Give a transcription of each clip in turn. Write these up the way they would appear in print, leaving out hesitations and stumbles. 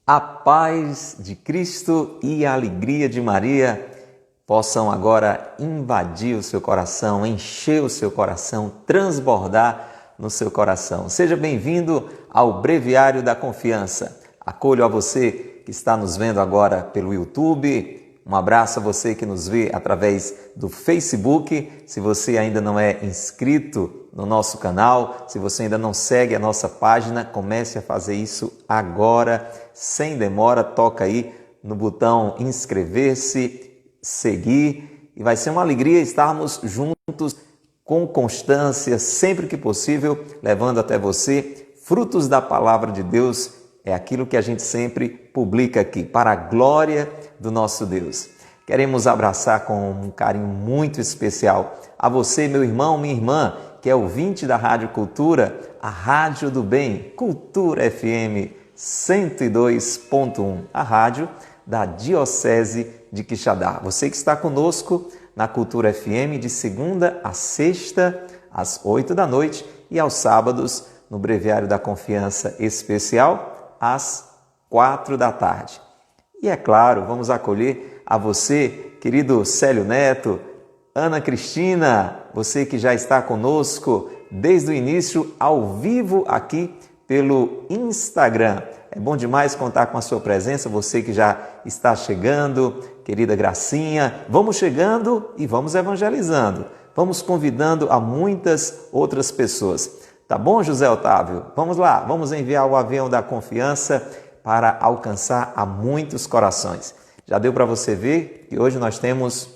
A paz de Cristo e a alegria de Maria possam agora invadir o seu coração, encher o seu coração, transbordar no seu coração. Seja bem-vindo ao Breviário da Confiança. Acolho a você que está nos vendo agora pelo YouTube. Um abraço a você que nos vê através do Facebook. Se você ainda não é inscrito no nosso canal, se você ainda não segue a nossa página, comece a fazer isso agora, sem demora. Toca aí no botão inscrever-se, seguir, e vai ser uma alegria estarmos juntos com constância, sempre que possível, levando até você frutos da palavra de Deus. É aquilo que a gente sempre publica aqui, para a glória do nosso Deus. Queremos abraçar com um carinho muito especial a você, meu irmão, minha irmã, que é ouvinte da Rádio Cultura, a Rádio do Bem, Cultura FM 102.1, a rádio da Diocese de Quixadá. Você que está conosco na Cultura FM de segunda a sexta, às 8 da noite, e aos sábados, no Breviário da Confiança Especial, às 4 da tarde. E é claro, vamos acolher a você, querido Célio Neto, Ana Cristina, você que já está conosco desde o início, ao vivo aqui pelo Instagram. É bom demais contar com a sua presença, você que já está chegando, querida Gracinha. Vamos chegando e vamos evangelizando, vamos convidando a muitas outras pessoas. Tá bom, José Otávio? Vamos lá, vamos enviar o avião da confiança para alcançar a muitos corações. Já deu para você ver que hoje nós temos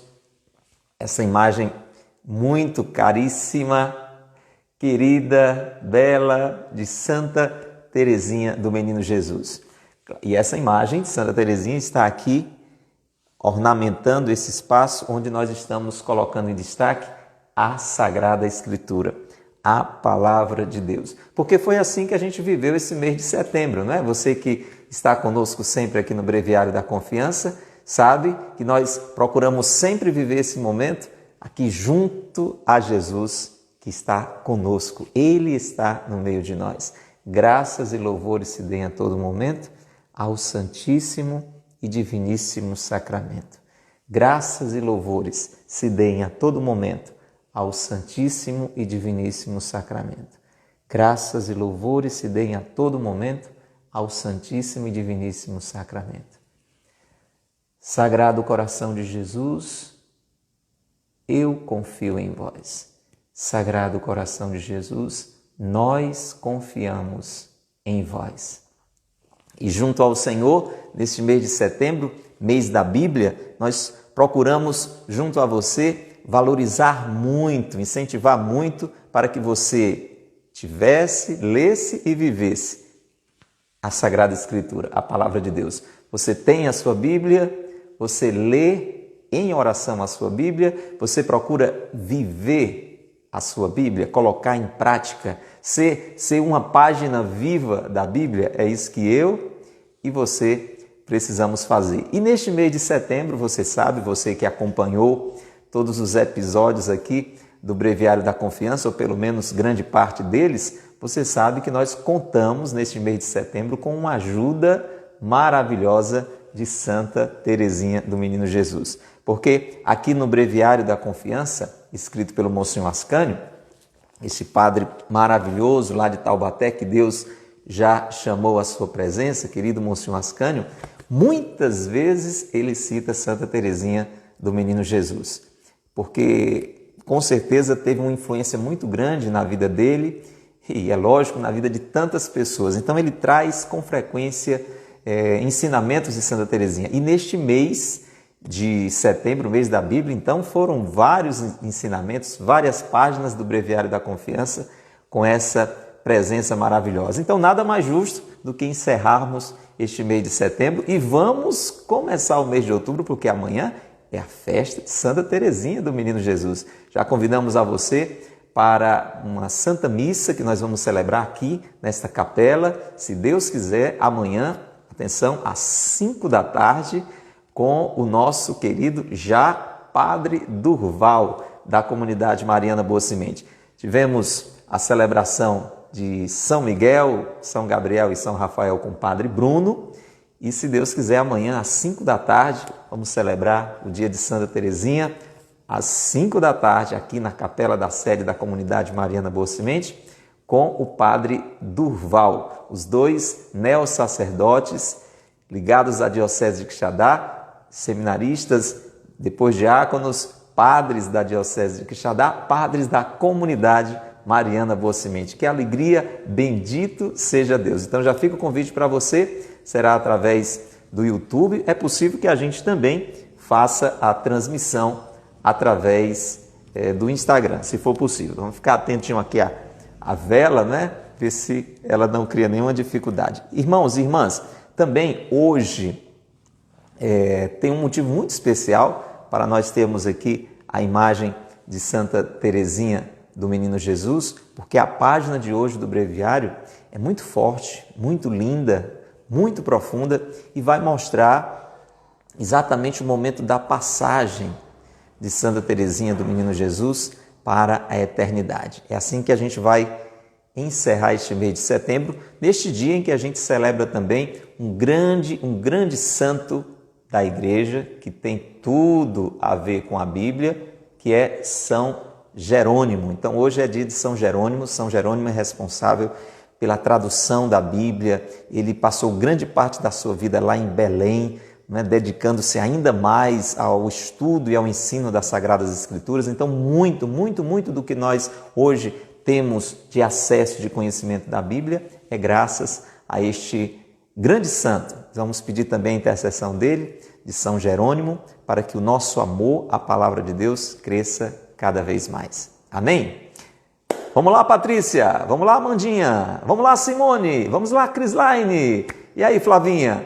essa imagem muito caríssima, querida, bela, de Santa Teresinha do Menino Jesus. E essa imagem de Santa Teresinha está aqui ornamentando esse espaço onde nós estamos colocando em destaque a Sagrada Escritura, a Palavra de Deus. Porque foi assim que a gente viveu esse mês de setembro, não é? Você que está conosco sempre aqui no Breviário da Confiança, sabe que nós procuramos sempre viver esse momento aqui junto a Jesus que está conosco. Ele está no meio de nós. Graças e louvores se deem a todo momento ao Santíssimo e Diviníssimo Sacramento. Graças e louvores se deem a todo momento ao Santíssimo e Diviníssimo Sacramento. Graças e louvores se deem a todo momento ao Santíssimo e Diviníssimo Sacramento. Sagrado coração de Jesus, eu confio em vós. Sagrado coração de Jesus, nós confiamos em vós. E junto ao Senhor, neste mês de setembro, mês da Bíblia, nós procuramos, junto a você, valorizar muito, incentivar muito para que você tivesse, lesse e vivesse a Sagrada Escritura, a Palavra de Deus. Você tem a sua Bíblia, você lê em oração a sua Bíblia, você procura viver a sua Bíblia, colocar em prática, ser uma página viva da Bíblia. É isso que eu e você precisamos fazer. E neste mês de setembro, você sabe, você que acompanhou todos os episódios aqui do Breviário da Confiança, ou pelo menos grande parte deles, você sabe que nós contamos neste mês de setembro com uma ajuda maravilhosa de Santa Teresinha do Menino Jesus. Porque aqui no Breviário da Confiança, escrito pelo Monsenhor Ascânio, esse padre maravilhoso lá de Taubaté, que Deus já chamou à sua presença, querido Monsenhor Ascânio, muitas vezes ele cita Santa Teresinha do Menino Jesus, porque com certeza teve uma influência muito grande na vida dele e, é lógico, na vida de tantas pessoas. Então ele traz com frequência ensinamentos de Santa Teresinha. E neste mês de setembro, mês da Bíblia, então foram vários ensinamentos, várias páginas do Breviário da Confiança com essa presença maravilhosa. Então nada mais justo do que encerrarmos este mês de setembro e vamos começar o mês de outubro, porque amanhã é a festa de Santa Teresinha do Menino Jesus. Já convidamos a você para uma Santa Missa que nós vamos celebrar aqui nesta capela, se Deus quiser, amanhã, atenção, às 5 da tarde, com o nosso querido já Padre Durval, da comunidade Mariana Boa Semente. Tivemos a celebração de São Miguel, São Gabriel e São Rafael com o Padre Bruno, E se Deus quiser, amanhã às 5 da tarde, vamos celebrar o dia de Santa Teresinha, às 5 da tarde, aqui na capela da sede da comunidade Mariana Boa Semente, com o padre Durval, os dois neossacerdotes ligados à Diocese de Quixadá, seminaristas, depois diáconos, padres da Diocese de Quixadá, padres da comunidade Mariana Boa Semente. Que alegria, bendito seja Deus. Então já fica o convite para você, será através do YouTube. É possível que a gente também faça a transmissão através do Instagram, se for possível. Vamos ficar atentinho aqui à vela, né? Ver se ela não cria nenhuma dificuldade. Irmãos e irmãs, também hoje tem um motivo muito especial para nós termos aqui a imagem de Santa Teresinha do Menino Jesus, porque a página de hoje do breviário é muito forte, muito linda, muito profunda e vai mostrar exatamente o momento da passagem de Santa Teresinha do Menino Jesus para a eternidade. É assim que a gente vai encerrar este mês de setembro, neste dia em que a gente celebra também um grande santo da Igreja, que tem tudo a ver com a Bíblia, que é São Jerônimo. Então hoje é dia de São Jerônimo. São Jerônimo é responsável pela tradução da Bíblia. Ele passou grande parte da sua vida lá em Belém, né, dedicando-se ainda mais ao estudo e ao ensino das Sagradas Escrituras. Então muito do que nós hoje temos de acesso, de conhecimento da Bíblia, é graças a este grande santo. Vamos pedir também a intercessão dele, de São Jerônimo, para que o nosso amor à palavra de Deus cresça cada vez mais. Amém? Vamos lá, Patrícia. Vamos lá, Amandinha. Vamos lá, Simone. Vamos lá, Crislaine. E aí, Flavinha?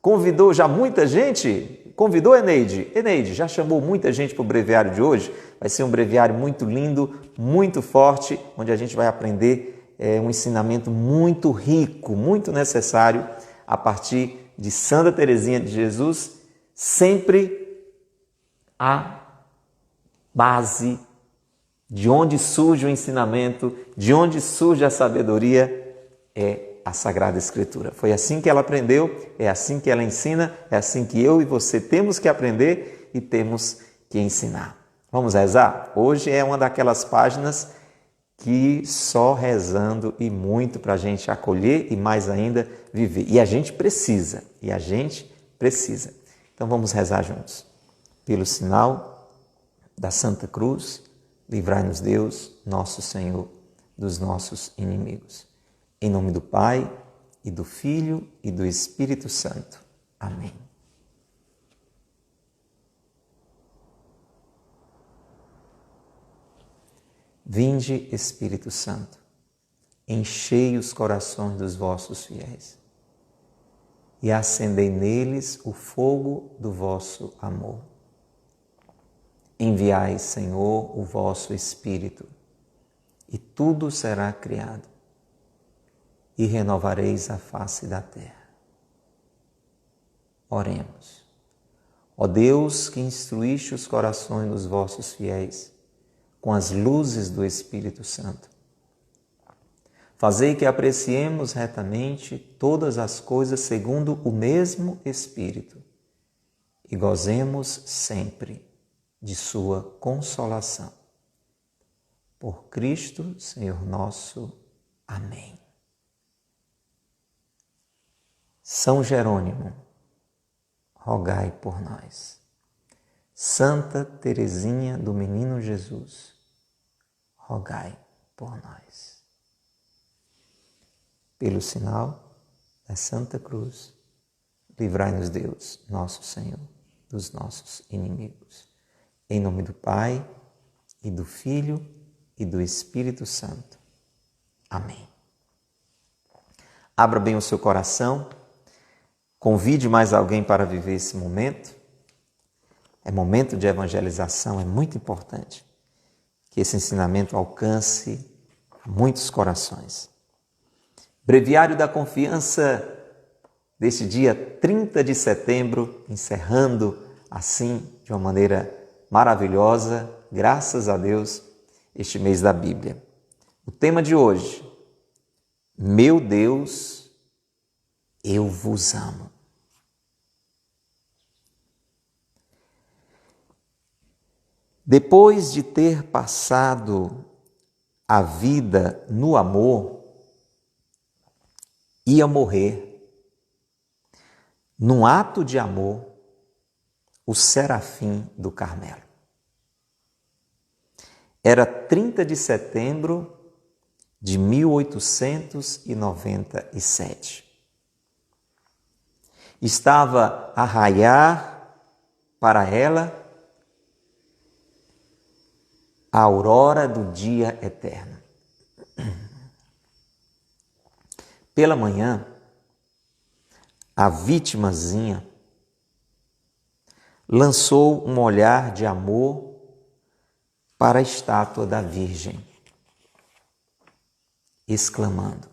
Convidou já muita gente? Convidou, Eneide? Eneide, já chamou muita gente para o breviário de hoje? Vai ser um breviário muito lindo, muito forte, onde a gente vai aprender um ensinamento muito rico, muito necessário, a partir de Santa Teresinha de Jesus, sempre a base de onde surge o ensinamento, de onde surge a sabedoria, é a Sagrada Escritura. Foi assim que ela aprendeu, é assim que ela ensina, é assim que eu e você temos que aprender e temos que ensinar. Vamos rezar? Hoje é uma daquelas páginas que só rezando e muito para a gente acolher e mais ainda viver. E a gente precisa. Então vamos rezar juntos. Pelo sinal da Santa Cruz, livrai-nos Deus, nosso Senhor, dos nossos inimigos. Em nome do Pai, e do Filho, e do Espírito Santo. Amém. Vinde, Espírito Santo, enchei os corações dos vossos fiéis e acendei neles o fogo do vosso amor. Enviai, Senhor, o vosso Espírito, e tudo será criado, e renovareis a face da terra. Oremos. Ó Deus, que instruíste os corações dos vossos fiéis com as luzes do Espírito Santo, fazei que apreciemos retamente todas as coisas segundo o mesmo Espírito e gozemos sempre de sua consolação. Por Cristo, Senhor nosso. Amém. São Jerônimo, rogai por nós. Santa Teresinha do Menino Jesus, rogai por nós. Pelo sinal da Santa Cruz, livrai-nos Deus, nosso Senhor, dos nossos inimigos. Em nome do Pai, e do Filho, e do Espírito Santo. Amém. Abra bem o seu coração, convide mais alguém para viver esse momento. É momento de evangelização, é muito importante que esse ensinamento alcance muitos corações. Breviário da Confiança deste dia 30 de setembro, encerrando assim de uma maneira maravilhosa, graças a Deus, este mês da Bíblia. O tema de hoje: Meu Deus, eu vos amo. Depois de ter passado a vida no amor, ia morrer. Num ato de amor, o Serafim do Carmelo. Era 30 de setembro de 1897. Estava a raiar para ela a aurora do dia eterno. Pela manhã, a vitimazinha lançou um olhar de amor para a estátua da Virgem, exclamando: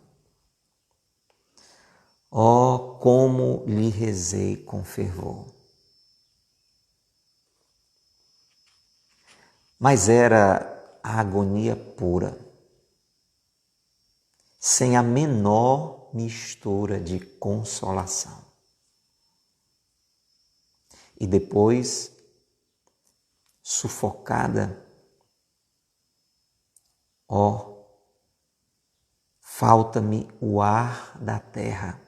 "Oh, como lhe rezei com fervor!" Mas era a agonia pura, sem a menor mistura de consolação. E depois, sufocada, ó, falta-me o ar da terra.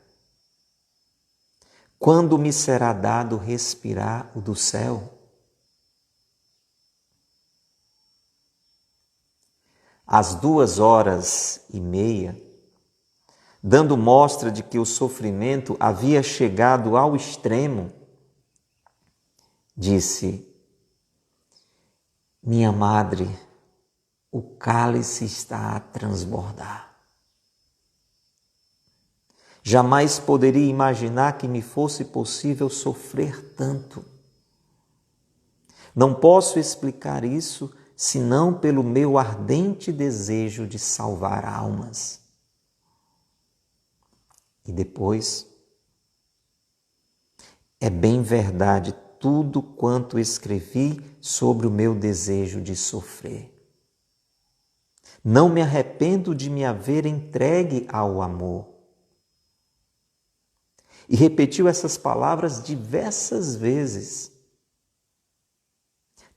Quando me será dado respirar o do céu? Às 2h30, dando mostra de que o sofrimento havia chegado ao extremo, disse: "Minha madre, o cálice está a transbordar. Jamais poderia imaginar que me fosse possível sofrer tanto. Não posso explicar isso senão pelo meu ardente desejo de salvar almas." E depois, é bem verdade tudo quanto escrevi sobre o meu desejo de sofrer. Não me arrependo de me haver entregue ao amor. E repetiu essas palavras diversas vezes.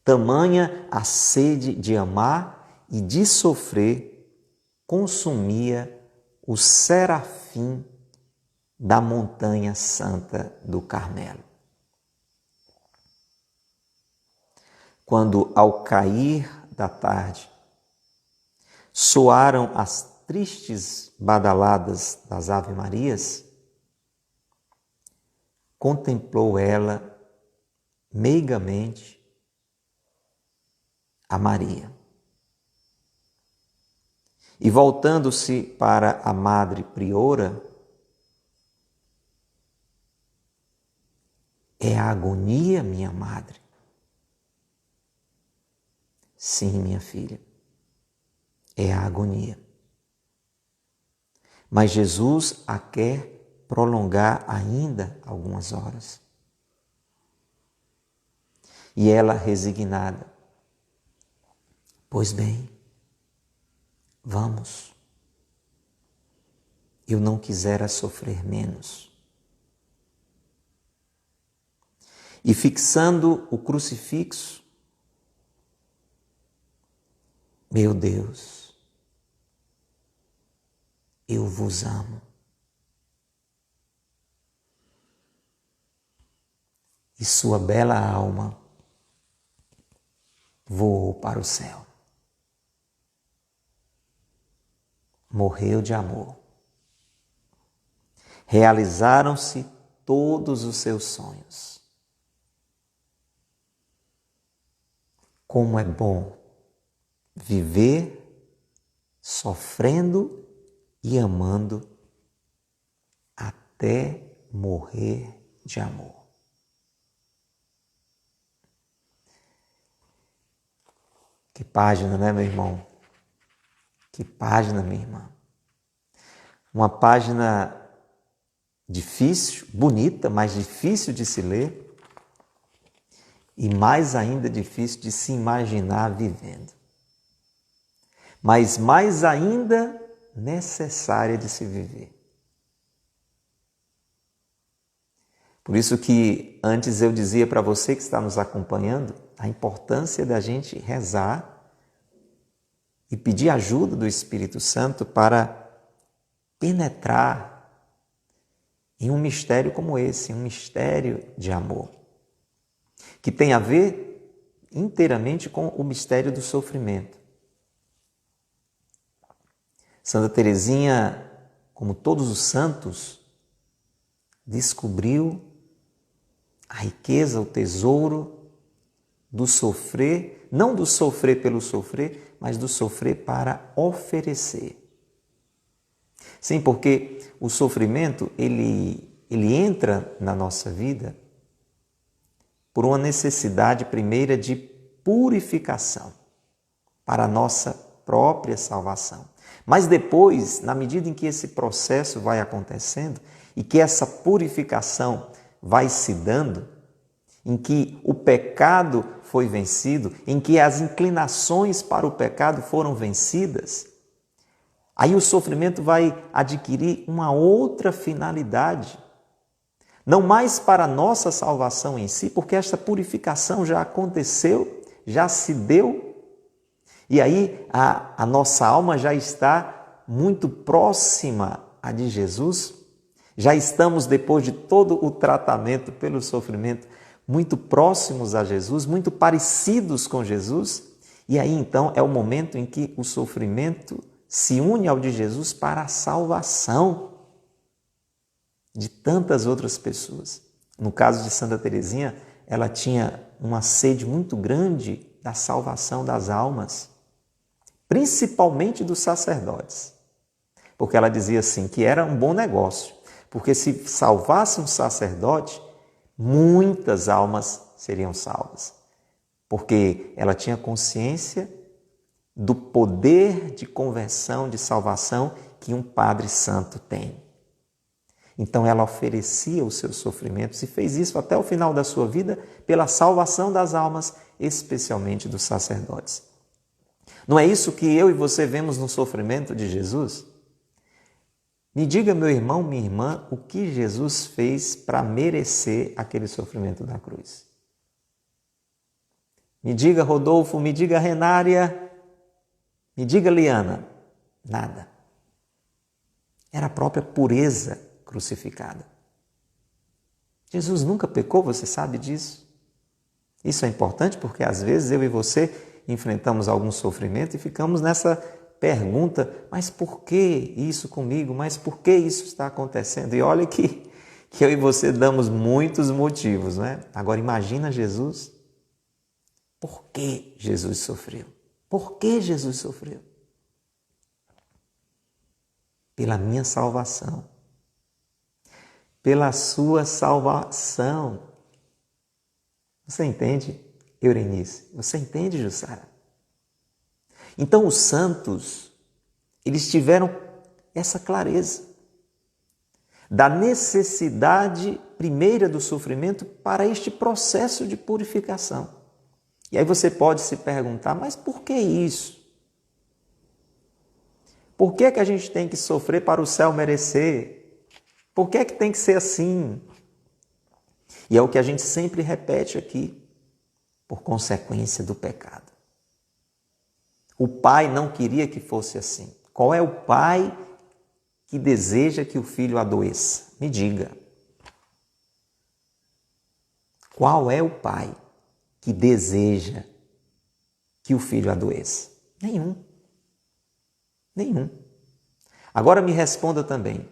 Tamanha a sede de amar e de sofrer consumia o serafim da montanha santa do Carmelo. Quando, ao cair da tarde, soaram as tristes badaladas das Ave-Marias, contemplou ela meigamente a Maria. E voltando-se para a Madre Priora: "É a agonia, minha madre?" "Sim, minha filha, é a agonia. Mas Jesus a quer prolongar ainda algumas horas." E ela, resignada: "Pois bem, vamos. Eu não quisera sofrer menos." E fixando o crucifixo: "Meu Deus, eu vos amo." E sua bela alma voou para o céu. Morreu de amor. Realizaram-se todos os seus sonhos. Como é bom viver sofrendo e amando até morrer de amor. Que página, né, meu irmão? Que página, minha irmã. Uma página difícil, bonita, mas difícil de se ler e mais ainda difícil de se imaginar vivendo. Mas mais ainda necessária de se viver. Por isso que antes eu dizia para você que está nos acompanhando a importância da gente rezar e pedir ajuda do Espírito Santo para penetrar em um mistério como esse, um mistério de amor, que tem a ver inteiramente com o mistério do sofrimento. Santa Teresinha, como todos os santos, descobriu a riqueza, o tesouro do sofrer, não do sofrer pelo sofrer, mas do sofrer para oferecer. Sim, porque o sofrimento, ele entra na nossa vida por uma necessidade primeira de purificação para a nossa própria salvação. Mas depois, na medida em que esse processo vai acontecendo e que essa purificação vai se dando, em que o pecado foi vencido, em que as inclinações para o pecado foram vencidas, aí o sofrimento vai adquirir uma outra finalidade. Não mais para a nossa salvação em si, porque esta purificação já aconteceu, já se deu, e aí a nossa alma já está muito próxima à de Jesus, já estamos, depois de todo o tratamento pelo sofrimento, muito próximos a Jesus, muito parecidos com Jesus, e aí então é o momento em que o sofrimento se une ao de Jesus para a salvação de tantas outras pessoas. No caso de Santa Teresinha, ela tinha uma sede muito grande da salvação das almas, principalmente dos sacerdotes, porque ela dizia assim que era um bom negócio, porque se salvasse um sacerdote, muitas almas seriam salvas, porque ela tinha consciência do poder de conversão, de salvação que um Padre Santo tem. Então ela oferecia os seus sofrimentos e fez isso até o final da sua vida pela salvação das almas, especialmente dos sacerdotes. Não é isso que eu e você vemos no sofrimento de Jesus? Me diga, meu irmão, minha irmã, o que Jesus fez para merecer aquele sofrimento da cruz. Me diga, Rodolfo, me diga, Renária, me diga, Liana. Nada. Era a própria pureza crucificada. Jesus nunca pecou, você sabe disso? Isso é importante porque às vezes eu e você enfrentamos algum sofrimento e ficamos nessa pergunta, mas por que isso comigo? Mas por que isso está acontecendo? E olha que eu e você damos muitos motivos, né? Agora imagina Jesus. Por que Jesus sofreu? Por que Jesus sofreu? Pela minha salvação. Pela sua salvação. Você entende, Eurenice? Você entende, Jussara? Então os santos, eles tiveram essa clareza da necessidade primeira do sofrimento para este processo de purificação. E aí você pode se perguntar, mas por que isso? Por que a gente tem que sofrer para o céu merecer? Por que tem que ser assim? E é o que a gente sempre repete aqui, por consequência do pecado. O pai não queria que fosse assim. Qual é o pai que deseja que o filho adoeça? Me diga. Qual é o pai que deseja que o filho adoeça? Nenhum. Nenhum. Agora me responda também.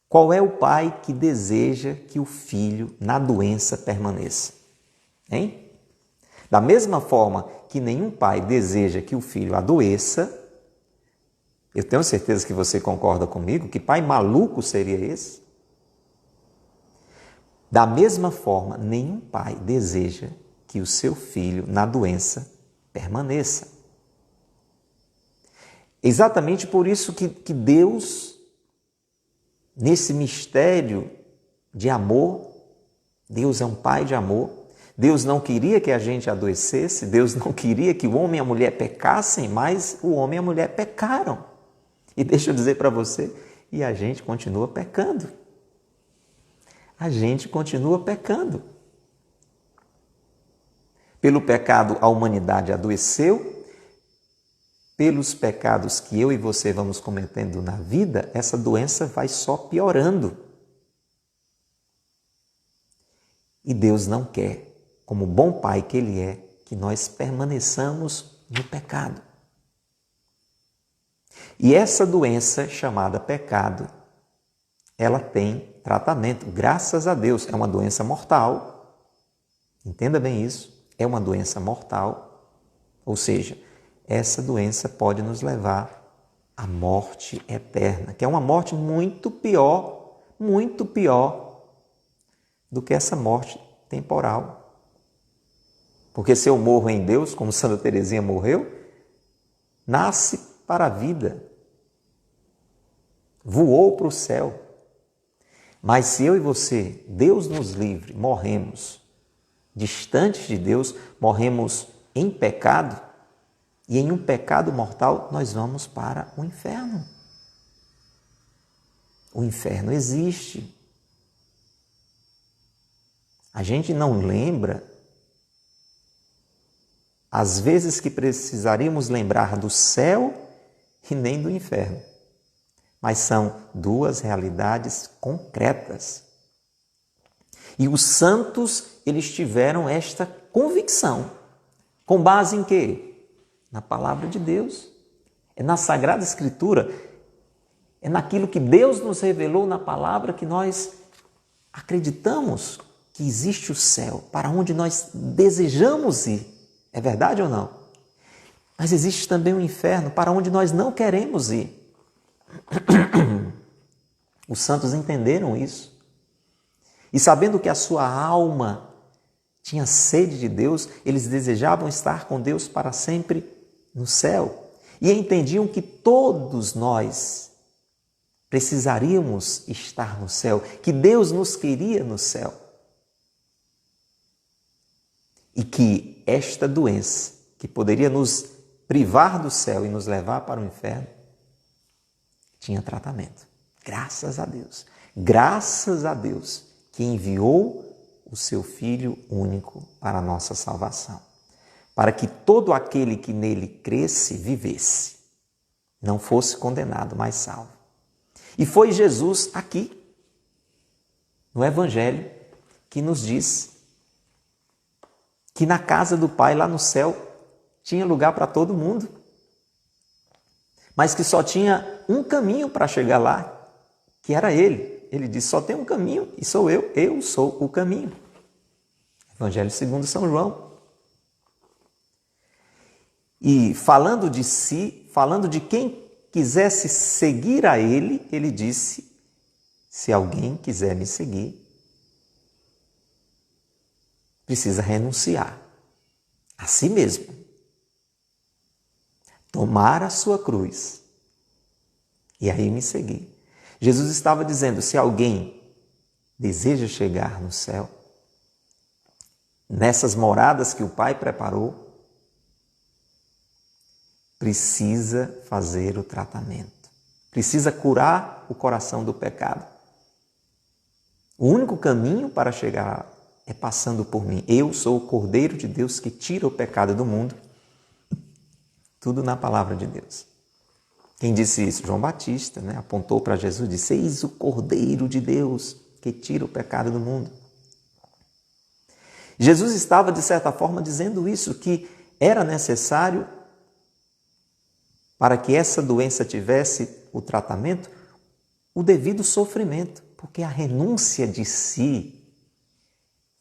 Qual é o pai que deseja que o filho na doença permaneça? Hein? Da mesma forma que nenhum pai deseja que o filho adoeça, eu tenho certeza que você concorda comigo, que pai maluco seria esse? Da mesma forma, nenhum pai deseja que o seu filho na doença permaneça. Exatamente por isso que Deus, nesse mistério de amor, Deus é um pai de amor, Deus não queria que a gente adoecesse, Deus não queria que o homem e a mulher pecassem, mas o homem e a mulher pecaram. E deixa eu dizer para você, e a gente continua pecando. A gente continua pecando. Pelo pecado, a humanidade adoeceu. Pelos pecados que eu e você vamos cometendo na vida, essa doença vai só piorando. E Deus não quer, como bom Pai que Ele é, que nós permaneçamos no pecado. E essa doença chamada pecado, ela tem tratamento, graças a Deus. É uma doença mortal. Entenda bem isso. É uma doença mortal. Ou seja, essa doença pode nos levar à morte eterna, que é uma morte muito pior do que essa morte temporal. Porque se eu morro em Deus, como Santa Teresinha morreu, nasce para a vida, voou para o céu. Mas se eu e você, Deus nos livre, morremos distantes de Deus, morremos em pecado, e em um pecado mortal nós vamos para o inferno. O inferno existe. A gente não lembra as vezes que precisaríamos lembrar do céu e nem do inferno. Mas são duas realidades concretas. E os santos, eles tiveram esta convicção. Com base em quê? Na palavra de Deus. É na Sagrada Escritura. É naquilo que Deus nos revelou na palavra que nós acreditamos que existe o céu, para onde nós desejamos ir. É verdade ou não? Mas existe também o inferno, para onde nós não queremos ir. Os santos entenderam isso. E sabendo que a sua alma tinha sede de Deus, eles desejavam estar com Deus para sempre no céu. E entendiam que todos nós precisaríamos estar no céu, que Deus nos queria no céu. E que esta doença, que poderia nos privar do céu e nos levar para o inferno, tinha tratamento. Graças a Deus. Graças a Deus que enviou o seu Filho único para a nossa salvação. Para que todo aquele que nele cresce, vivesse. Não fosse condenado, mas salvo. E foi Jesus aqui, no Evangelho, que nos diz que na casa do Pai, lá no céu, tinha lugar para todo mundo. Mas que só tinha um caminho para chegar lá, que era Ele. Ele disse, só tem um caminho e sou eu sou o caminho. Evangelho segundo São João. E falando de si, falando de quem quisesse seguir a Ele, Ele disse, se alguém quiser me seguir, precisa renunciar a si mesmo. Tomar a sua cruz e aí me seguir. Jesus estava dizendo, se alguém deseja chegar no céu, nessas moradas que o Pai preparou, precisa fazer o tratamento. Precisa curar o coração do pecado. O único caminho para chegar é passando por mim. Eu sou o Cordeiro de Deus que tira o pecado do mundo. Tudo na palavra de Deus. Quem disse isso? João Batista, né? Apontou para Jesus e disse, eis o Cordeiro de Deus que tira o pecado do mundo. Jesus estava, de certa forma, dizendo isso, que era necessário, para que essa doença tivesse o tratamento, o devido sofrimento, porque a renúncia de si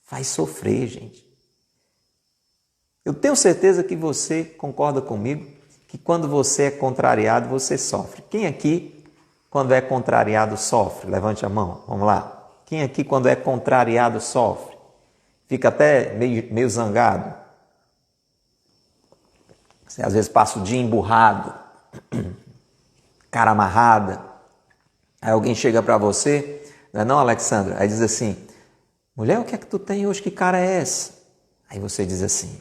faz sofrer, gente. Eu tenho certeza que você concorda comigo que quando você é contrariado, você sofre. Quem aqui, quando é contrariado, sofre? Levante a mão, vamos lá. Quem aqui, quando é contrariado, sofre? Fica até meio zangado? Você às vezes passa o dia emburrado, cara amarrada. Aí alguém chega para você, não, Alexandra? Aí diz assim, mulher, o que é que tu tem hoje? Que cara é essa? Aí você diz assim,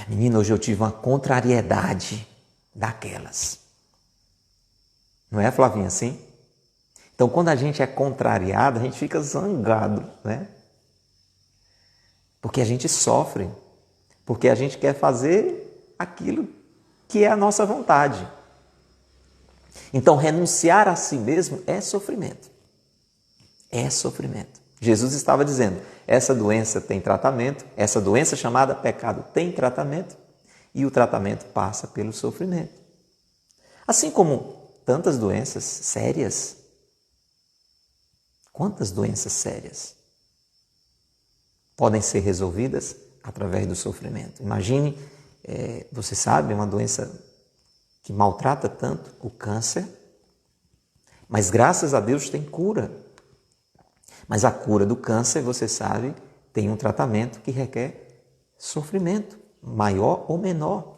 menina, hoje eu tive uma contrariedade daquelas. Não é, Flavinha, assim? Então, quando a gente é contrariado, a gente fica zangado, né? Porque a gente sofre, porque a gente quer fazer aquilo que é a nossa vontade. Então, renunciar a si mesmo é sofrimento. É sofrimento. Jesus estava dizendo, essa doença tem tratamento, essa doença chamada pecado tem tratamento, e o tratamento passa pelo sofrimento. Assim como tantas doenças sérias. Quantas doenças sérias podem ser resolvidas através do sofrimento? Imagine, você sabe, uma doença que maltrata tanto, o câncer, mas graças a Deus tem cura. Mas a cura do câncer, você sabe, tem um tratamento que requer sofrimento, maior ou menor.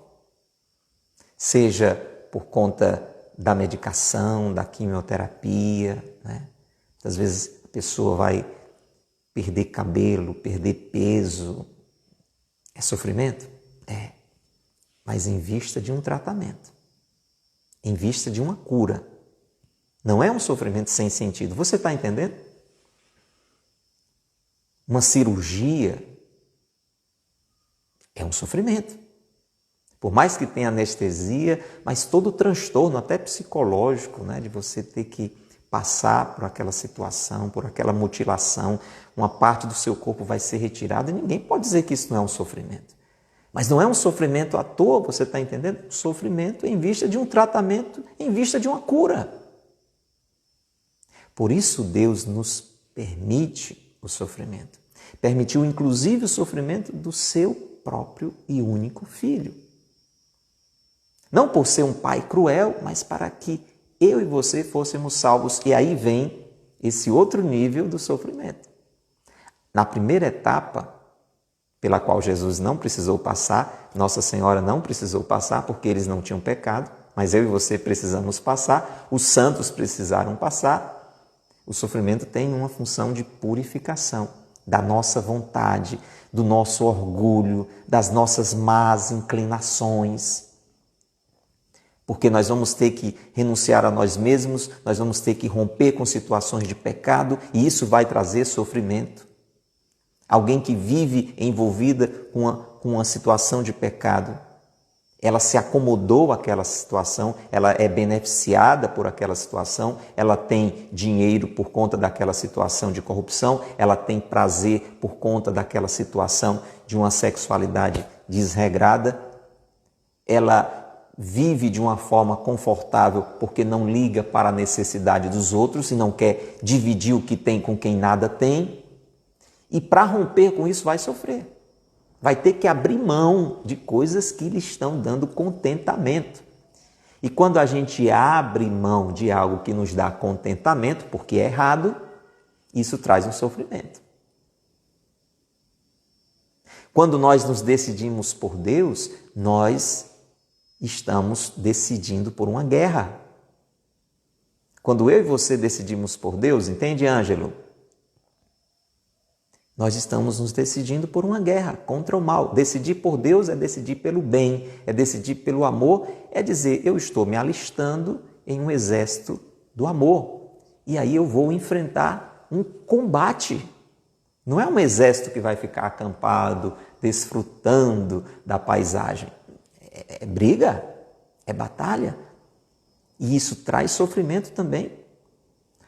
Seja por conta da medicação, da quimioterapia, né? Às vezes a pessoa vai perder cabelo, perder peso. É sofrimento? É. Mas em vista de um tratamento, em vista de uma cura. Não é um sofrimento sem sentido. Você está entendendo? Uma cirurgia é um sofrimento. Por mais que tenha anestesia, mas todo o transtorno, até psicológico, né, de você ter que passar por aquela situação, por aquela mutilação, uma parte do seu corpo vai ser retirada e ninguém pode dizer que isso não é um sofrimento. Mas não é um sofrimento à toa, você está entendendo? Um sofrimento em vista de um tratamento, em vista de uma cura. Por isso Deus nos permite o sofrimento. Permitiu inclusive o sofrimento do seu próprio e único filho. Não por ser um pai cruel, mas para que eu e você fôssemos salvos. E aí vem esse outro nível do sofrimento. Na primeira etapa, pela qual Jesus não precisou passar, Nossa Senhora não precisou passar porque eles não tinham pecado, mas eu e você precisamos passar, os santos precisaram passar. O sofrimento tem uma função de purificação da nossa vontade, do nosso orgulho, das nossas más inclinações. Porque nós vamos ter que renunciar a nós mesmos, nós vamos ter que romper com situações de pecado e isso vai trazer sofrimento. Alguém que vive envolvida com uma situação de pecado, ela se acomodou àquela situação, ela é beneficiada por aquela situação, ela tem dinheiro por conta daquela situação de corrupção, ela tem prazer por conta daquela situação de uma sexualidade desregrada, ela vive de uma forma confortável porque não liga para a necessidade dos outros e não quer dividir o que tem com quem nada tem. E para romper com isso vai sofrer. Vai ter que abrir mão de coisas que lhe estão dando contentamento. E quando a gente abre mão de algo que nos dá contentamento, porque é errado, isso traz um sofrimento. Quando nós nos decidimos por Deus, nós estamos decidindo por uma guerra. Quando eu e você decidimos por Deus, entende, Ângelo? Nós estamos nos decidindo por uma guerra contra o mal. Decidir por Deus é decidir pelo bem, é decidir pelo amor, é dizer, eu estou me alistando em um exército do amor. E aí eu vou enfrentar um combate. Não é um exército que vai ficar acampado, desfrutando da paisagem. É briga, é batalha. E isso traz sofrimento também.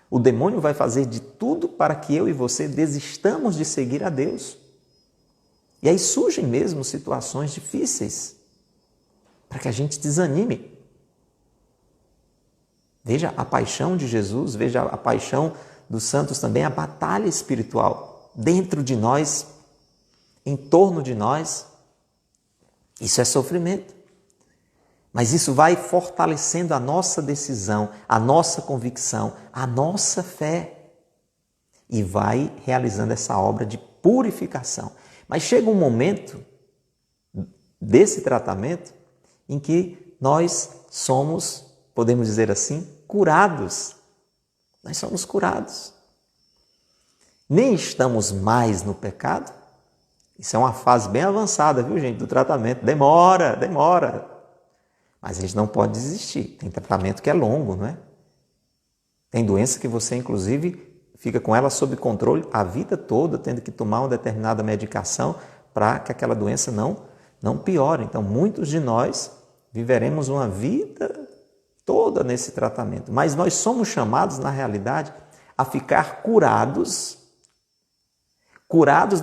O demônio vai fazer de tudo para que eu e você desistamos de seguir a Deus. E aí surgem mesmo situações difíceis para que a gente desanime. Veja a paixão de Jesus, veja a paixão dos santos também, a batalha espiritual dentro de nós, em torno de nós. Isso é sofrimento. Mas isso vai fortalecendo a nossa decisão, a nossa convicção, a nossa fé. E vai realizando essa obra de purificação. Mas chega um momento desse tratamento em que nós somos, podemos dizer assim, curados. Nós somos curados. Nem estamos mais no pecado. Isso é uma fase bem avançada, viu, gente, do tratamento. Demora. Mas a gente não pode desistir. Tem tratamento que é longo, não é? Tem doença que você, inclusive, fica com ela sob controle a vida toda, tendo que tomar uma determinada medicação para que aquela doença não piore. Então, muitos de nós viveremos uma vida toda nesse tratamento, mas nós somos chamados, na realidade, a ficar curados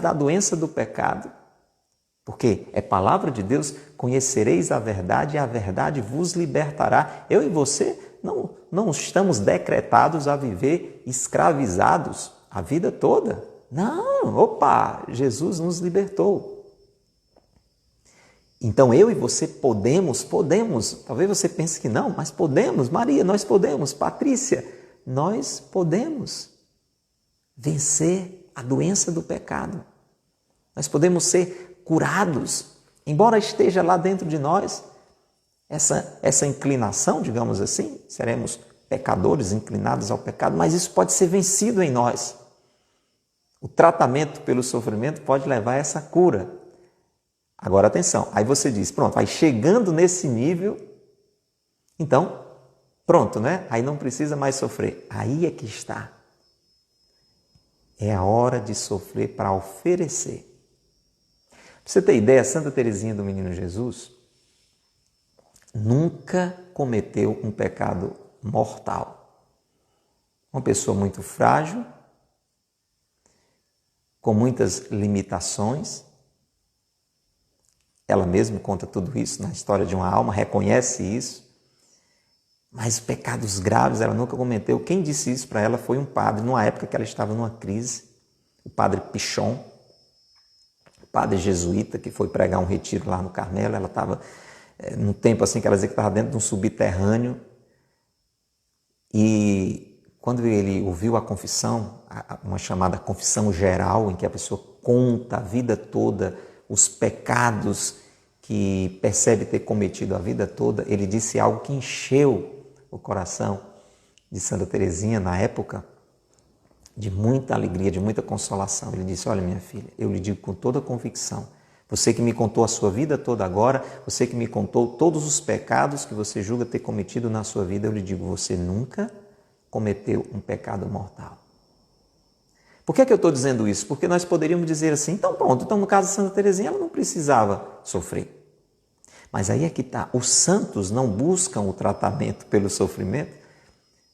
da doença do pecado, porque é palavra de Deus, conhecereis a verdade e a verdade vos libertará. Eu e você não estamos decretados a viver escravizados a vida toda. Não, Jesus nos libertou. Então eu e você podemos, talvez você pense que não, mas podemos, Maria, nós podemos, Patrícia, nós podemos vencer a doença do pecado. Nós podemos ser curados, embora esteja lá dentro de nós essa inclinação, digamos assim, seremos pecadores inclinados ao pecado, mas isso pode ser vencido em nós. O tratamento pelo sofrimento pode levar a essa cura. Agora atenção, aí você diz, pronto, aí chegando nesse nível, então, pronto, né? Aí não precisa mais sofrer. Aí é que está. É a hora de sofrer para oferecer. Pra você ter ideia, Santa Teresinha do Menino Jesus nunca cometeu um pecado mortal. Uma pessoa muito frágil, com muitas limitações. Ela mesma conta tudo isso na história de uma alma, reconhece isso. Mas pecados graves ela nunca cometeu. Quem disse isso para ela foi um padre, numa época que ela estava numa crise, o padre Pichon, o padre jesuíta que foi pregar um retiro lá no Carmelo. Ela estava num tempo assim que ela dizia que estava dentro de um subterrâneo. E quando ele ouviu a confissão, uma chamada confissão geral, em que a pessoa conta a vida toda os pecados que percebe ter cometido a vida toda, ele disse algo que encheu o coração de Santa Teresinha na época, de muita alegria, de muita consolação. Ele disse, olha minha filha, eu lhe digo com toda convicção, você que me contou a sua vida toda agora, você que me contou todos os pecados que você julga ter cometido na sua vida, eu lhe digo, você nunca cometeu um pecado mortal. Por que é que eu estou dizendo isso? Porque nós poderíamos dizer assim, então pronto, então no caso de Santa Teresinha ela não precisava sofrer. Mas aí é que está, os santos não buscam o tratamento pelo sofrimento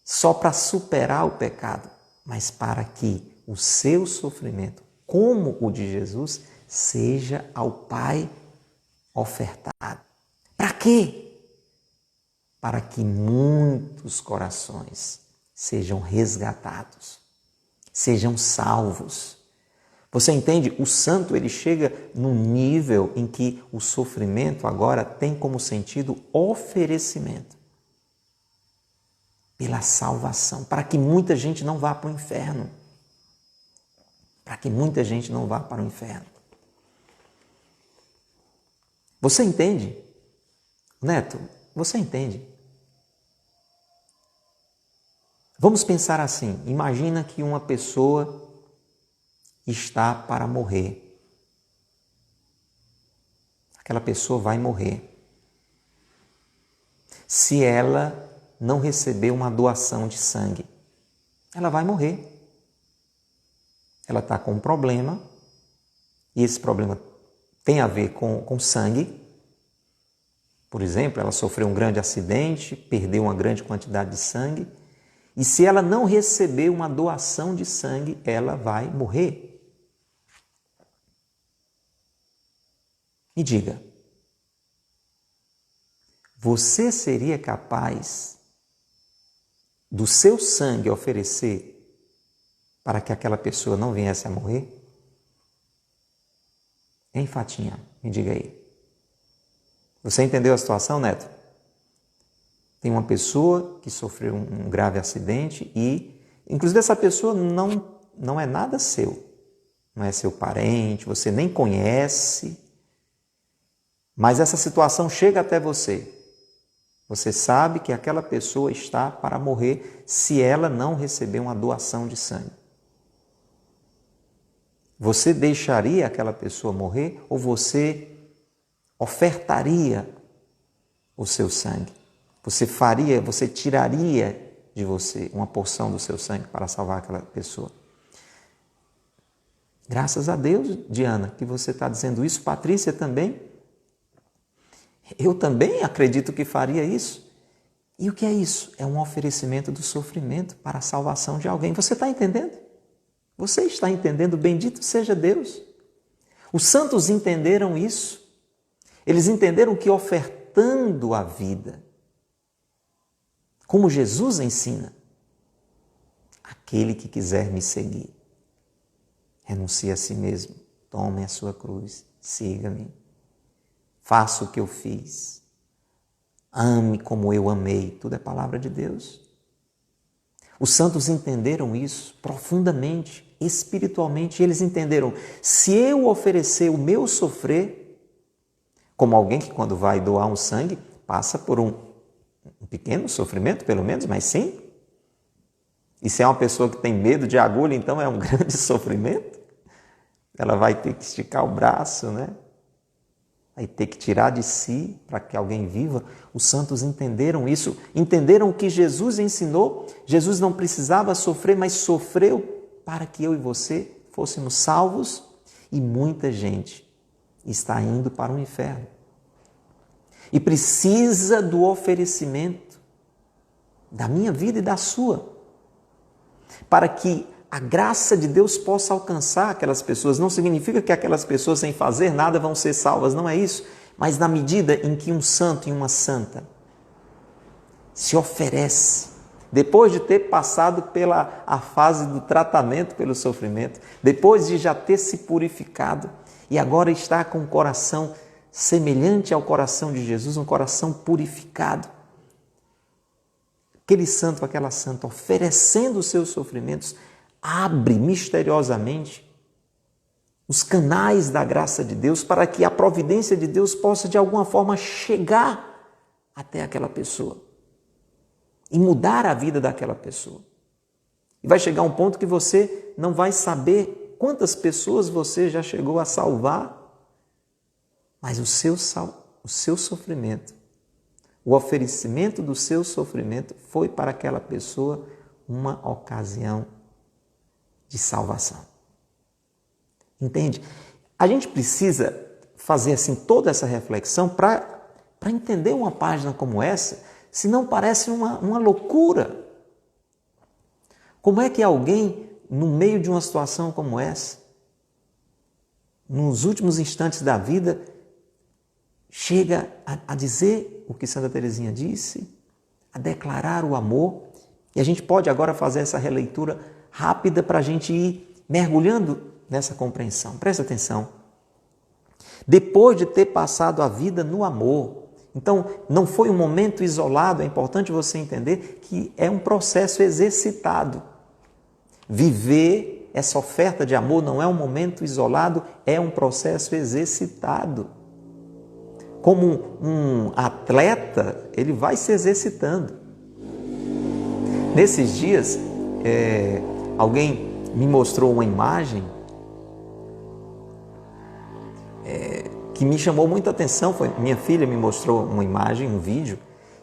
só para superar o pecado, mas para que o seu sofrimento, como o de Jesus, seja ao Pai ofertado. Para quê? Para que muitos corações sejam resgatados, sejam salvos. Você entende? O santo ele chega num nível em que o sofrimento agora tem como sentido oferecimento pela salvação, para que muita gente não vá para o inferno. Para que muita gente não vá para o inferno. Você entende? Neto, você entende? Vamos pensar assim, imagina que uma pessoa está para morrer. Aquela pessoa vai morrer. Se ela não receber uma doação de sangue, ela vai morrer. Ela está com um problema, e esse problema tem a ver com sangue. Por exemplo, ela sofreu um grande acidente, perdeu uma grande quantidade de sangue, e se ela não receber uma doação de sangue, ela vai morrer. Me diga, você seria capaz do seu sangue oferecer para que aquela pessoa não viesse a morrer? Hein, Fatinha? Me diga aí. Você entendeu a situação, Neto? Tem uma pessoa que sofreu um grave acidente e, inclusive, essa pessoa não é nada seu. Não é seu parente, você nem conhece, mas essa situação chega até você. Você sabe que aquela pessoa está para morrer se ela não receber uma doação de sangue. Você deixaria aquela pessoa morrer ou você ofertaria o seu sangue? Você tiraria de você uma porção do seu sangue para salvar aquela pessoa? Graças a Deus, Diana, que você está dizendo isso. Patrícia também. Eu também acredito que faria isso. E o que é isso? É um oferecimento do sofrimento para a salvação de alguém. Você está entendendo? Você está entendendo? Bendito seja Deus. Os santos entenderam isso. Eles entenderam que ofertando a vida, como Jesus ensina, aquele que quiser me seguir, renuncie a si mesmo, tome a sua cruz, siga-me, faça o que eu fiz, ame como eu amei, tudo é palavra de Deus. Os santos entenderam isso profundamente, espiritualmente, eles entenderam, se eu oferecer o meu sofrer, como alguém que quando vai doar um sangue, passa por um pequeno sofrimento, pelo menos, mas sim. E se é uma pessoa que tem medo de agulha, então é um grande sofrimento. Ela vai ter que esticar o braço, né? Vai ter que tirar de si para que alguém viva. Os santos entenderam isso, entenderam o que Jesus ensinou. Jesus não precisava sofrer, mas sofreu para que eu e você fôssemos salvos, e muita gente está indo para o inferno. E precisa do oferecimento da minha vida e da sua, para que a graça de Deus possa alcançar aquelas pessoas. Não significa que aquelas pessoas sem fazer nada vão ser salvas, não é isso. Mas na medida em que um santo e uma santa se oferece, depois de ter passado pela a fase do tratamento pelo sofrimento, depois de já ter se purificado e agora está com o coração semelhante ao coração de Jesus, um coração purificado, aquele santo, aquela santa, oferecendo os seus sofrimentos, abre misteriosamente os canais da graça de Deus para que a providência de Deus possa de alguma forma chegar até aquela pessoa e mudar a vida daquela pessoa. E vai chegar um ponto que você não vai saber quantas pessoas você já chegou a salvar, mas o seu sofrimento, o oferecimento do seu sofrimento foi para aquela pessoa uma ocasião de salvação. Entende? A gente precisa fazer assim toda essa reflexão para entender uma página como essa, senão parece uma loucura. Como é que alguém, no meio de uma situação como essa, nos últimos instantes da vida, chega a dizer o que Santa Teresinha disse, a declarar o amor, e a gente pode agora fazer essa releitura rápida para a gente ir mergulhando nessa compreensão. Presta atenção. Depois de ter passado a vida no amor, então não foi um momento isolado, é importante você entender que é um processo exercitado. Viver essa oferta de amor não é um momento isolado, é um processo exercitado. Como um atleta, ele vai se exercitando. Nesses dias, alguém me mostrou uma imagem que me chamou muita atenção. Minha filha me mostrou uma imagem, um vídeo,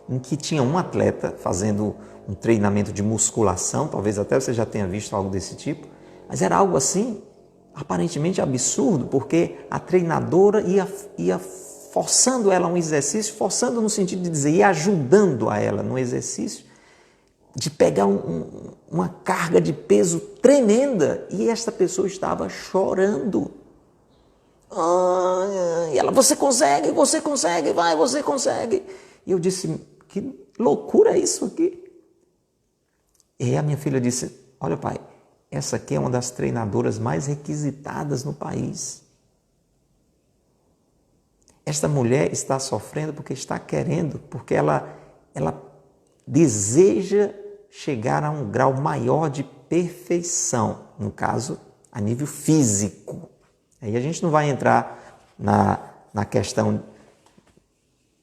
em que tinha um atleta fazendo um treinamento de musculação, talvez até você já tenha visto algo desse tipo, mas era algo assim, aparentemente absurdo, porque a treinadora ia forçando ela a um exercício, forçando no sentido de dizer, ia ajudando a ela no exercício, de pegar uma carga de peso tremenda, e esta pessoa estava chorando. E ela, você consegue, vai, você consegue. E eu disse, que loucura é isso aqui? E a minha filha disse, olha pai, essa aqui é uma das treinadoras mais requisitadas no país. Esta mulher está sofrendo porque está querendo, porque ela deseja chegar a um grau maior de perfeição, no caso, a nível físico. Aí a gente não vai entrar na questão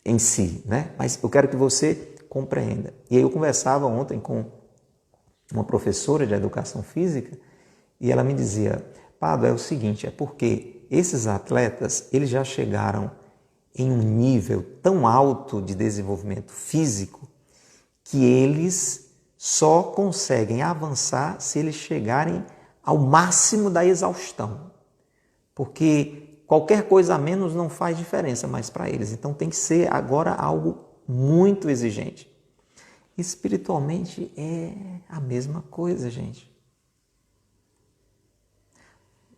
em si, né? Mas eu quero que você compreenda. E aí eu conversava ontem com uma professora de educação física e ela me dizia, Pado, é o seguinte, é porque esses atletas, eles já chegaram em um nível tão alto de desenvolvimento físico que eles só conseguem avançar se eles chegarem ao máximo da exaustão, porque qualquer coisa a menos não faz diferença mais para eles. Então tem que ser agora algo muito exigente. Espiritualmente é a mesma coisa, gente.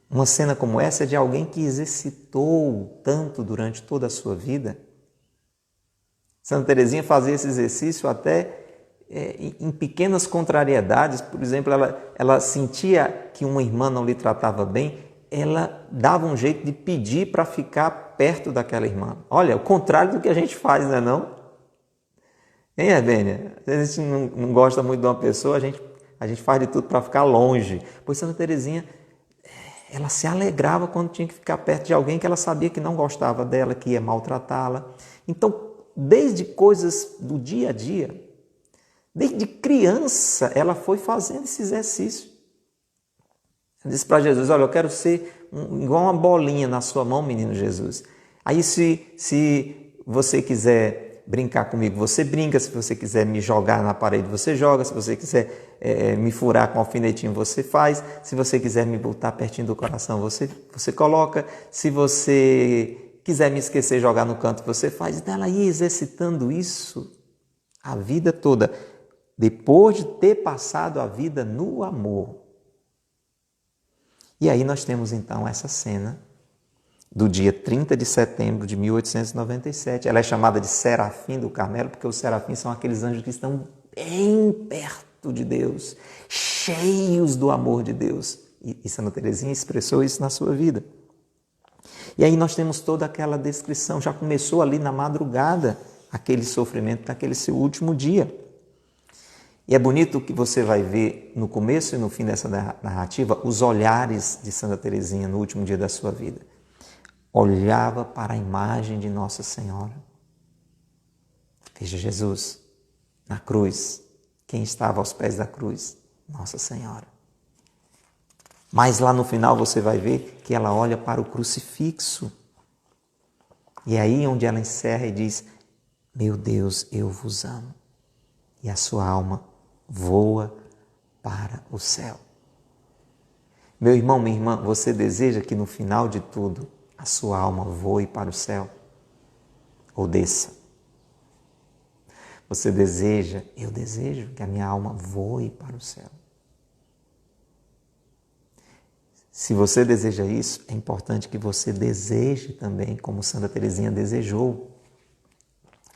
Uma cena como essa é de alguém que exercitou tanto durante toda a sua vida. Santa Teresinha fazia esse exercício até em pequenas contrariedades. Por exemplo, ela sentia que uma irmã não lhe tratava bem, ela dava um jeito de pedir para ficar perto daquela irmã. Olha, o contrário do que a gente faz, não é não? Hein, Evênia? A gente não gosta muito de uma pessoa, a gente faz de tudo para ficar longe. Pois Santa Teresinha, ela se alegrava quando tinha que ficar perto de alguém que ela sabia que não gostava dela, que ia maltratá-la. Então, desde coisas do dia a dia, desde criança, ela foi fazendo esse exercício. Ela disse para Jesus, olha, eu quero ser igual uma bolinha na sua mão, menino Jesus. Aí se você quiser brincar comigo, você brinca. Se você quiser me jogar na parede, você joga. Se você quiser me furar com um alfinetinho, você faz. Se você quiser me botar pertinho do coração, você coloca. Se você quiser me esquecer, jogar no canto, você faz. Então ela ia exercitando isso a vida toda, depois de ter passado a vida no amor. E aí nós temos então essa cena do dia 30 de setembro de 1897. Ela é chamada de Serafim do Carmelo, porque os serafins são aqueles anjos que estão bem perto de Deus, cheios do amor de Deus. E Santa Teresinha expressou isso na sua vida. E aí nós temos toda aquela descrição, já começou ali na madrugada, aquele sofrimento daquele seu último dia. E é bonito que você vai ver no começo e no fim dessa narrativa os olhares de Santa Teresinha no último dia da sua vida. Olhava para a imagem de Nossa Senhora. Veja Jesus na cruz. Quem estava aos pés da cruz? Nossa Senhora. Mas lá no final você vai ver que ela olha para o crucifixo. E é aí onde ela encerra e diz, meu Deus, eu vos amo. E a sua alma voa para o céu. Meu irmão, minha irmã, você deseja que no final de tudo a sua alma voe para o céu? Ou desça? Você deseja, eu desejo que a minha alma voe para o céu. Se você deseja isso, é importante que você deseje também, como Santa Teresinha desejou,